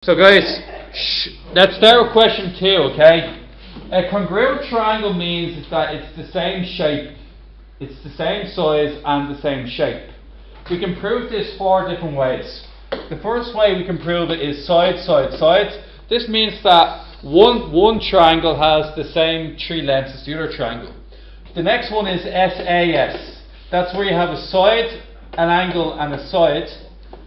So guys, let's start with question 2, okay? A congruent triangle means that it's the same shape, it's the same size and the same shape. We can prove this 4 different ways. The first way we can prove it is side, side, side. This means that one triangle has the same 3 lengths as the other triangle. The next one is SAS. That's where you have a side, an angle and a side,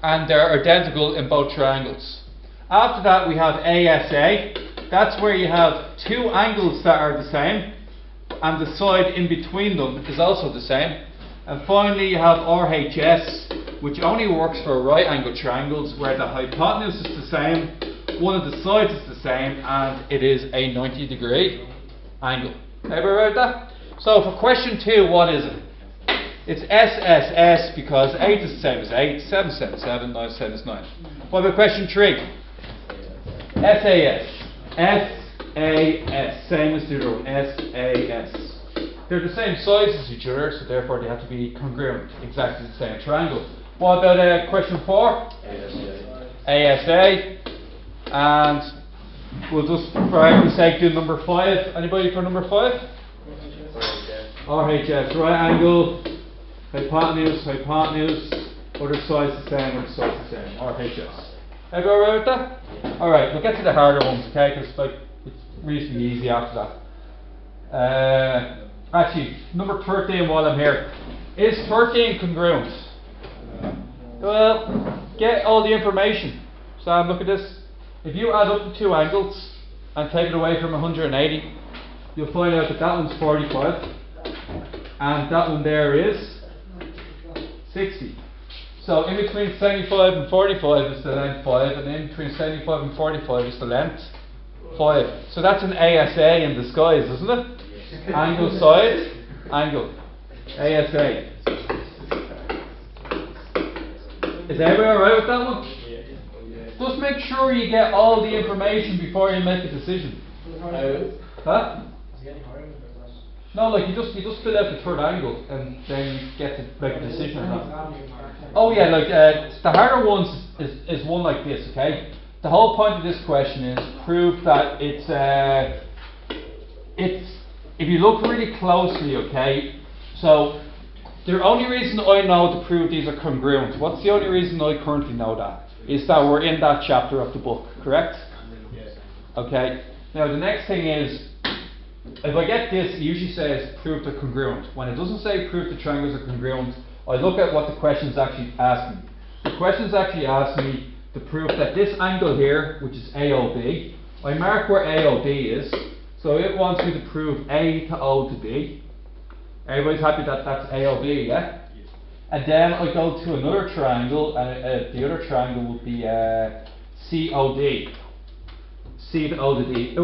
and they're identical in both triangles. After that we have ASA. That's where you have 2 angles that are the same and the side in between them is also the same. And finally you have RHS, which only works for right angle triangles where the hypotenuse is the same, one of the sides is the same, and it is a 90-degree angle. Everybody right with that? So for question 2, what is it? It's SSS because 8 is the same as 8, 7 is the same as 7, 9 is the same as 9. What about question 3? SAS. SAS. Same as the other one. SAS. They're the same size as each other, so therefore they have to be congruent. Exactly the same triangle. What about question 4? ASA. And we'll just, for argument's sake, do number 5. Anybody for number 5? RHS. Right angle. Hypotenuse. Hypotenuse. Other side's the same. Other side's the same. RHS. Everybody alright with that? Alright, we'll get to the harder ones, okay? Because it's reasonably easy after that. Actually, number 13 while I'm here. Is 13 congruent? Well, get all the information. Sam, look at this. If you add up the 2 angles and take it away from 180, you'll find out that that one's 45 and that one there is 60. So in between 75 and 45 is the length 5, and in between 75 and 45 is the length 5. So that's an ASA in disguise, isn't it? Angle, side, angle. ASA. Is everybody alright with that one? Just make sure you get all the information before you make a decision. Huh? No, like you just fill out the 3rd angle and then you get to make a decision or not. Oh yeah, like the harder ones is one like this, okay? The whole point of this question is prove that it's if you look really closely, okay? So the only reason I know to prove these are congruent, what's the only reason I currently know that? Is that we're in that chapter of the book, correct? Yes. Okay. Now the next thing is, if I get this, it usually says prove they're congruent. When it doesn't say prove the triangles are congruent, I look at what the question is actually asking. The question is actually asking me to prove that this angle here, which is AOB, I mark where AOB is, so it wants me to prove A to O to B. Everybody's happy that that's AOB, yeah? Yes. And then I go to another triangle, and the other triangle would be COD. C to O to D.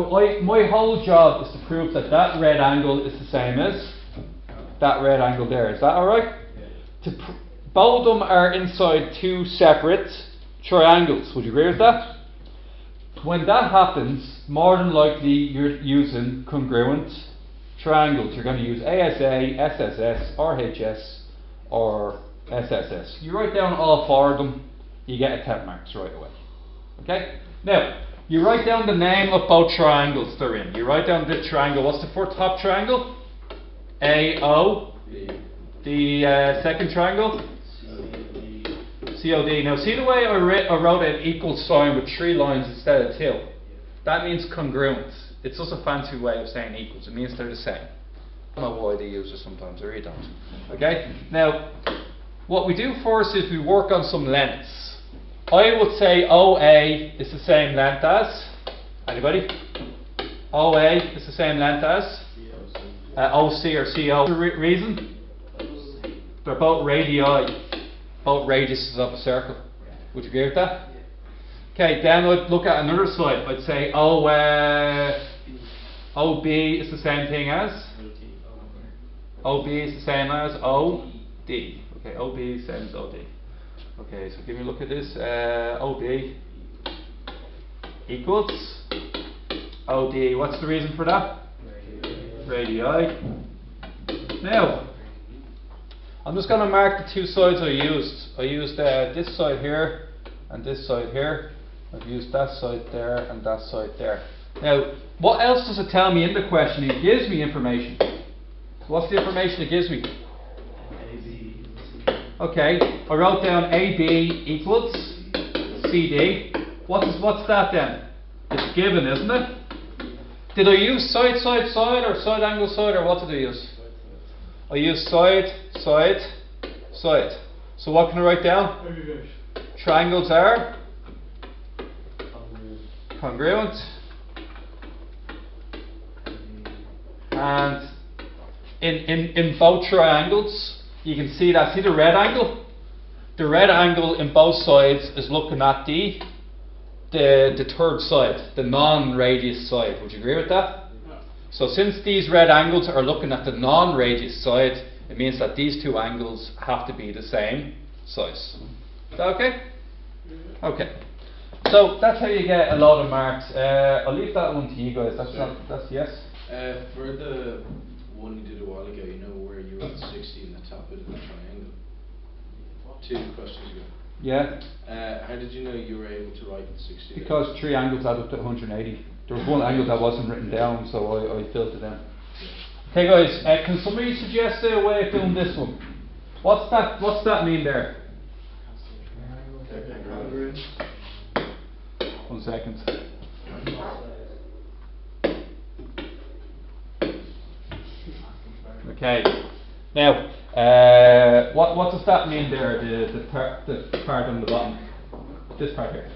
My whole job is to prove that that red angle is the same as that red angle there. Is that alright? Yeah. Both of them are inside 2 separate triangles. Would you agree with that? When that happens, more than likely you're using congruent triangles. You're going to use ASA, SSS, RHS, or SSS. You write down all 4 of them, you get a 10 marks right away. Okay? Now, you write down the name of both triangles they're in. You write down the triangle. What's the top triangle? AO. The second triangle? COD. Now see the way I wrote an equal sign with 3 lines instead of 2? That means congruent. It's just a fancy way of saying equals. It means they're the same. I don't know why they use it sometimes. I really don't. Okay? Now, what we do first is we work on some lengths. I would say OA is the same length as, anybody? OA is the same length as OC or CO. The reason? They're both radii, both radiuses of a circle. Would you agree with that? Okay, then I'd look at another side. I'd say OB is the same thing as? OB is the same as OD. Okay, OB is the same as OD. Okay, so give me a look at this. OB equals OD. What's the reason for that? Radii. Now, I'm just going to mark the 2 sides I used. I used this side here and this side here. I've used that side there and that side there. Now, what else does it tell me in the question? It gives me information. So what's the information it gives me? Okay, I wrote down AB equals CD. What's that then? It's given, isn't it? Did I use side, side, side, or side angle side, or what did I use? I used side, side, side. So what can I write down? Triangles are congruent. And in both triangles, you can see that. See the red angle? The red angle in both sides is looking at the third side, the non-radius side. Would you agree with that? No. So since these red angles are looking at the non-radius side, it means that these two angles have to be the same size. Is that okay? Okay. So that's how you get a lot of marks. I'll leave that one to you guys. That's yes. For the one you did a while ago, you know where you wrote 60 in the top of the triangle? 2 questions ago. Yeah. How did you know you were able to write 60? Because 3 angles add up to 180. There was one angle that wasn't written down, so I filled it in. Okay guys, can somebody suggest a way of doing this one? What's that mean there? 1 second. Okay. Now, what does that mean there? The part on the bottom, this part here.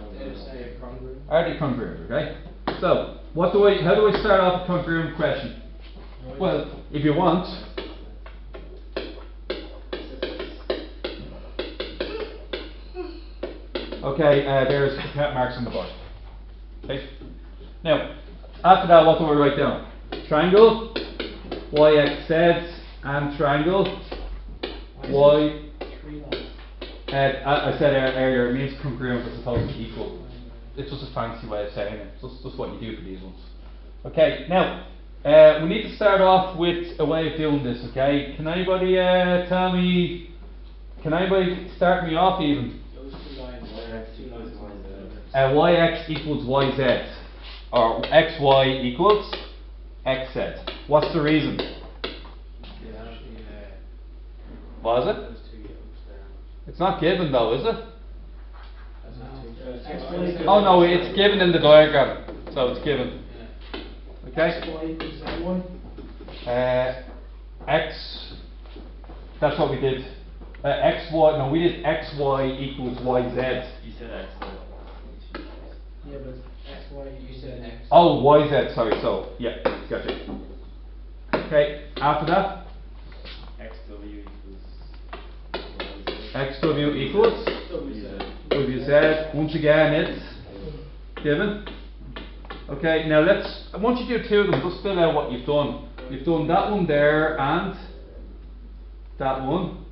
Are they congruent? Okay. So, how do I start off a congruent question? Well, if you want. Okay, there's cat marks on the board. Okay. Now, after that, what do I write down? Triangle, yxz, and triangle, y. I said earlier, it means congruent as opposed to equal. It's just a fancy way of saying it. It's just what you do for these ones. Okay, now, we need to start off with a way of doing this, okay? Can anybody tell me, can anybody start me off even? Yx equals yz, or xy equals xz. What's the reason? What is it? It's not given though, is it? Oh no, it's given in the diagram, so it's given. Okay? X, that's what we did. Xy, no, we did xy equals yz. You said x. Yeah, but xy, you said x. Oh, yz, sorry, so, yeah, gotcha. Okay, after that? xw equals wz. Once again, it's given. Okay, now I want you to do 2 of them, just fill out what you've done. You've done that one there and that one.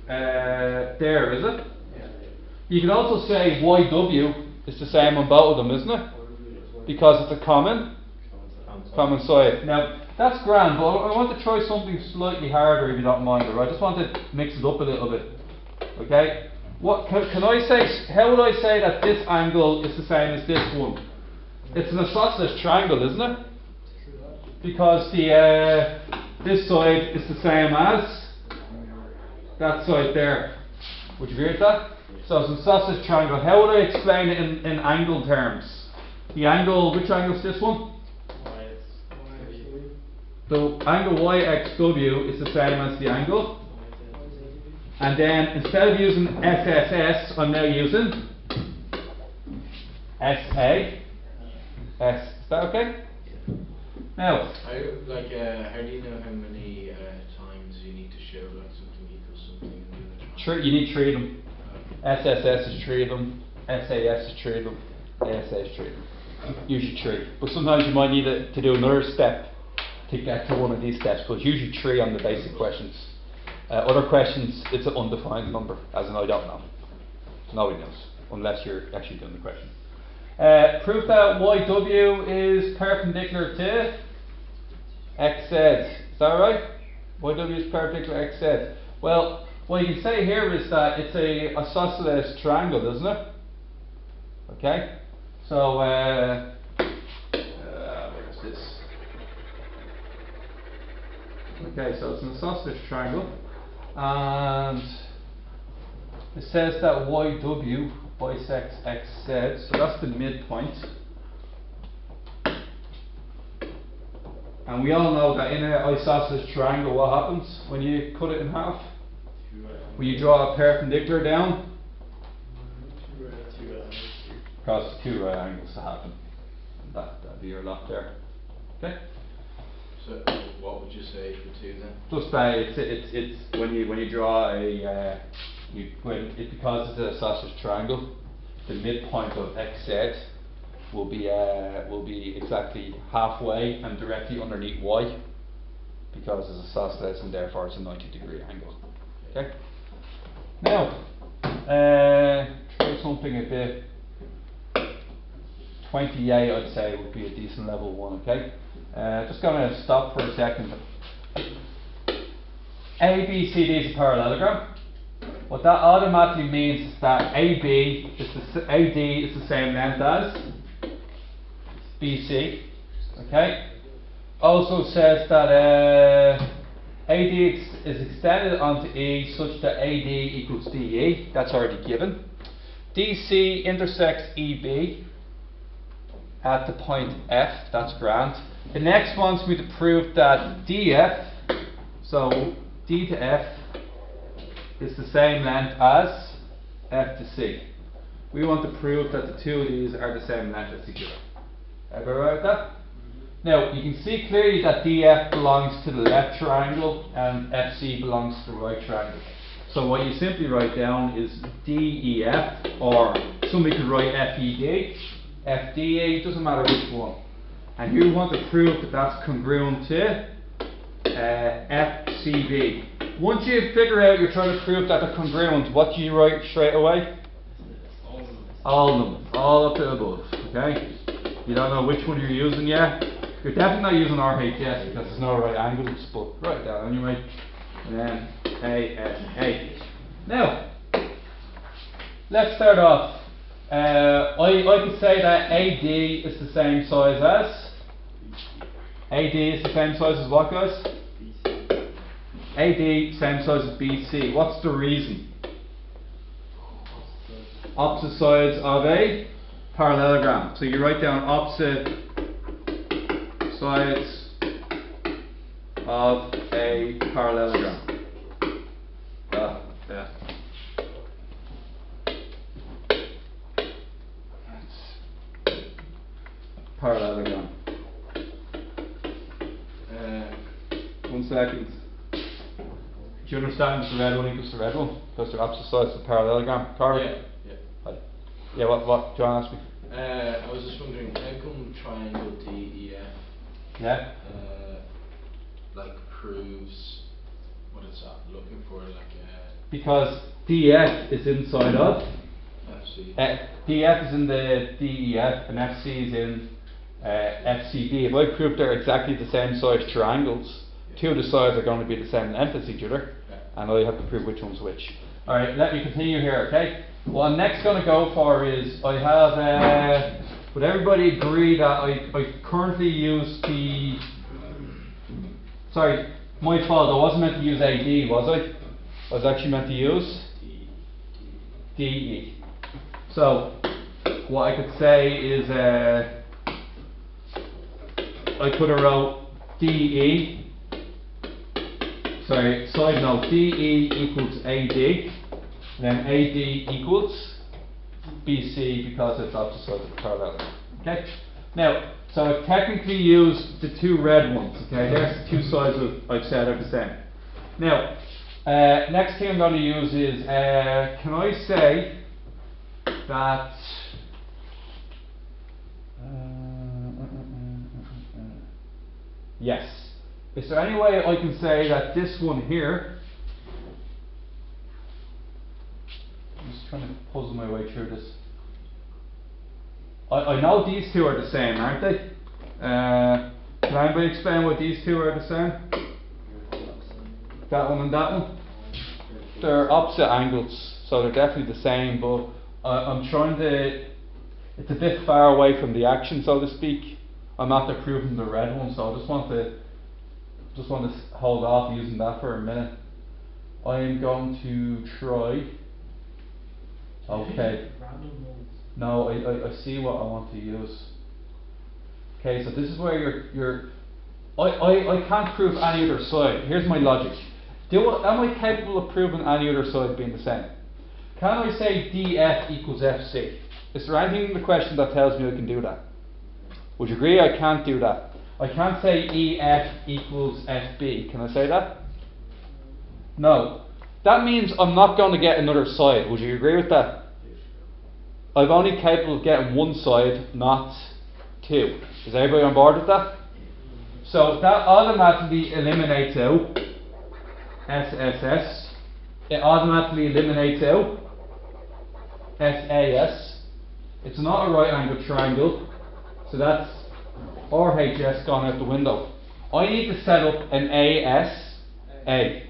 There, is it? Yeah. You can also say YW is the same on both of them, isn't it? Because it's a common side. Now, that's grand, but I want to try something slightly harder if you don't mind, alright? I just want to mix it up a little bit. Okay? What can I say? How would I say that this angle is the same as this one? It's an isosceles triangle, isn't it? Because this side is the same as that side there. Would you agree with that? So it's an isosceles triangle. How would I explain it in angle terms? The angle, which angle is this one? The angle yxw is the same as the angle. And then instead of using SSS, I'm now using SAS. Is that okay? Now, how do you know how many times you need to show that something equals something in the other? You need 3 of them. SSS is 3 of them. SAS is 3 of them. ASA is 3 of them. Usually 3. But sometimes you might need to do another step to get to one of these steps, but it's usually 3 on the basic questions. Other questions, it's an undefined number, as in I don't know. Nobody knows, unless you're actually doing the question. Proof that YW is perpendicular to XZ. Is that right? YW is perpendicular to XZ. Well, What you can say here is that it's a isosceles triangle, isn't it? Okay? So, where's this? Okay, so it's an isosceles triangle, and it says that YW bisects XZ, so that's the midpoint. And we all know that in an isosceles triangle, what happens when you cut it in half? When you draw a perpendicular down, cause two right angles to happen. And that'd be your lot there. Okay. So what would you say for 2 then? Just it's when you draw a because it's an isosceles triangle, the midpoint of XZ will be exactly halfway and directly underneath Y, because it's isosceles and therefore it's a 90-degree angle. Okay. Now, try something a bit. 28, I'd say, would be a decent level 1. Okay. Just going to stop for a second. ABCD is a parallelogram. What that automatically means is that AD is the same length as BC. Okay. Also says that AD is extended onto E such that AD equals DE. That's already given. DC intersects EB at the point F. That's grand. The next wants me to prove that DF, so D to F, is the same length as F to C. We want to prove that the two of these are the same length as each other. Everybody right with that? Now, you can see clearly that DF belongs to the left triangle and FC belongs to the right triangle. So what you simply write down is DEF, or somebody could write FED, FDE, doesn't matter which one. And you want to prove that that's congruent to FCB. Once you figure out you're trying to prove that they're congruent, what do you write straight away? All of them, all up to above, okay? You don't know which one you're using yet. You're definitely not using RHS because there's no right angles, but write it down anyway. And then ASA. Now, let's start off. I could say that AD is the same size as? AD is the same size as what, guys? AD, same size as BC. What's the reason? Opposite sides of a parallelogram. So you write down opposite sides of a parallelogram. Yeah. Parallelogram. 1 second. Do you understand the red one equals the red one? Because they're opposite sides of the parallelogram. Carver? Yeah. Yeah, what do you want to ask me? I was just wondering, how come triangle DEF Yeah? proves what it's looking for, Because DF is inside of FC. DF is in the DEF and FC is in FCD. If I prove they're exactly the same size triangles, two of the sides are going to be the same length as each other, and I have to prove which one's which. Alright, let me continue here, okay? What I'm next going to go for is, I have, would everybody agree that I currently use the, sorry, my fault, I wasn't meant to use AD, was I? I was actually meant to use DE. So, what I could say is, I could have wrote DE, sorry, side note, DE equals AD, then AD equals BC because it's opposite sides of the parallelogram. Okay? Now, so I've technically used the two red ones, okay? There's the two sides I've said are the same. Now, next thing I'm going to use is, can I say that yes. Is there any way I can say that this one here, I'm just trying to puzzle my way through this. I know these two are the same, aren't they? Can anybody explain why these two are the same? That one and that one? They're opposite angles, so they're definitely the same, but I'm trying to, it's a bit far away from the action, so to speak. I'm after proving the red one, so I just want to hold off using that for a minute. I am going to try. Okay. Random ones. No, I see what I want to use. Okay, so this is where I can't prove any other side. Here's my logic. Am I capable of proving any other side being the same? Can I say df equals fc? Is there anything in the question that tells me I can do that? Would you agree I can't do that? I can't say ef equals fb. Can I say that? No. That means I'm not going to get another side. Would you agree with that? I'm only capable of getting one side, not two. Is everybody on board with that? So that automatically eliminates out SSS. It automatically eliminates out SAS. It's not a right angled triangle, so that's RHS gone out the window. I need to set up an ASA,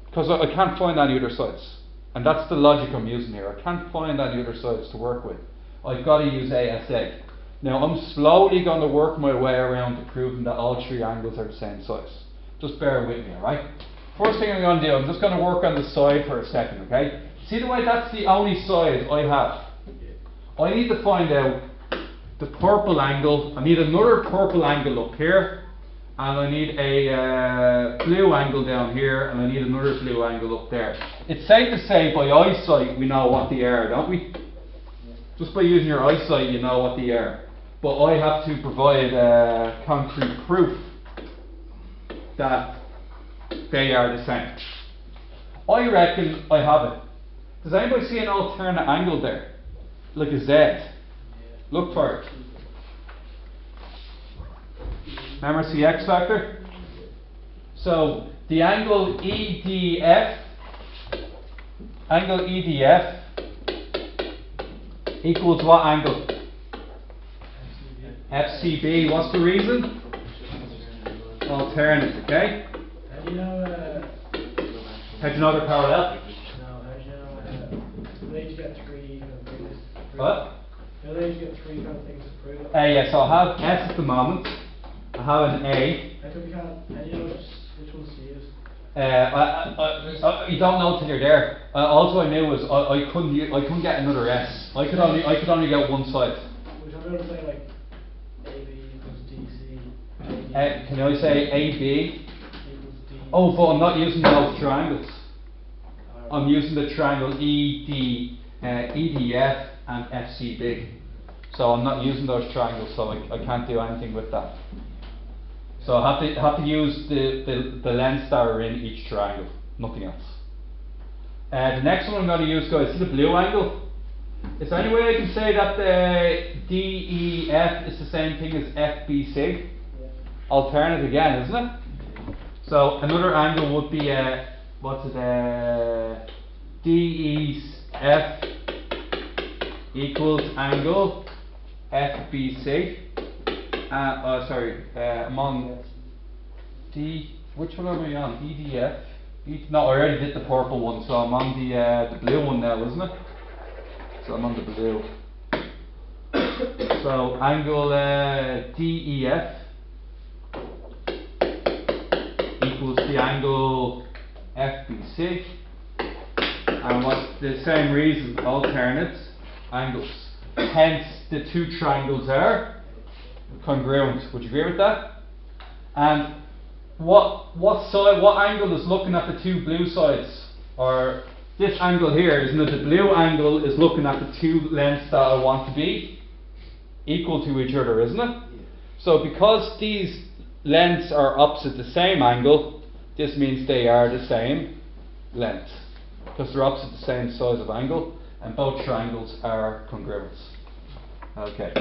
because I can't find any other sides. And that's the logic I'm using here. I can't find any other sides to work with. I've got to use ASA. Now I'm slowly going to work my way around to proving that all three angles are the same size. Just bear with me, alright? First thing I'm going to do, I'm just going to work on the side for a second, okay? See the way that's the only side I have? I need to find out the purple angle. I need another purple angle up here, and I need a blue angle down here, and I need another blue angle up there. It's safe to say by eyesight we know what they are, don't we? Just by using your eyesight you know what they are. But I have to provide concrete proof that they are the same. I reckon I have it. Does anybody see an alternate angle there? Like a Z? Look for it. Remember, see X factor? So the angle EDF equals what angle? FCB. What's the reason? Alternate, okay? How do you know, How do you know they're parallel? no, how do you know, they each get three kind of things to prove? What? They each get three kind of things to prove? Yeah, so I have S at the moment. I have an A. How do you know which ones to use? You don't know till you're there. Also, I knew was I couldn't get another S. I could only get one side. Which I'm going to say like AB equals DC. Can I say AB? Equals D. Oh, but I'm not using those triangles. I'm using the triangle EDF and FCB. So I'm not using those triangles, so I can't do anything with that. So I have to use the lengths that are in each triangle, nothing else. The next one I'm going to use, guys, see the blue angle? Is there any way I can say that the DEF is the same thing as FBC? Yeah. Alternate again, isn't it? So another angle would be what's it? DEF equals angle FBC. I'm on D. Which one am I on? EDF. No, I already did the purple one, so I'm on the blue one now, isn't it? So I'm on the blue. So angle DEF equals the angle FBC, and what's the same reason? Alternate angles. Hence, the two triangles are congruent. Would you agree with that? And what angle is looking at the two blue sides? Or this angle here, isn't it? The blue angle is looking at the two lengths that I want to be equal to each other, isn't it? So because these lengths are opposite the same angle, this means they are the same length. Because they're opposite the same size of angle, and both triangles are congruent. Okay.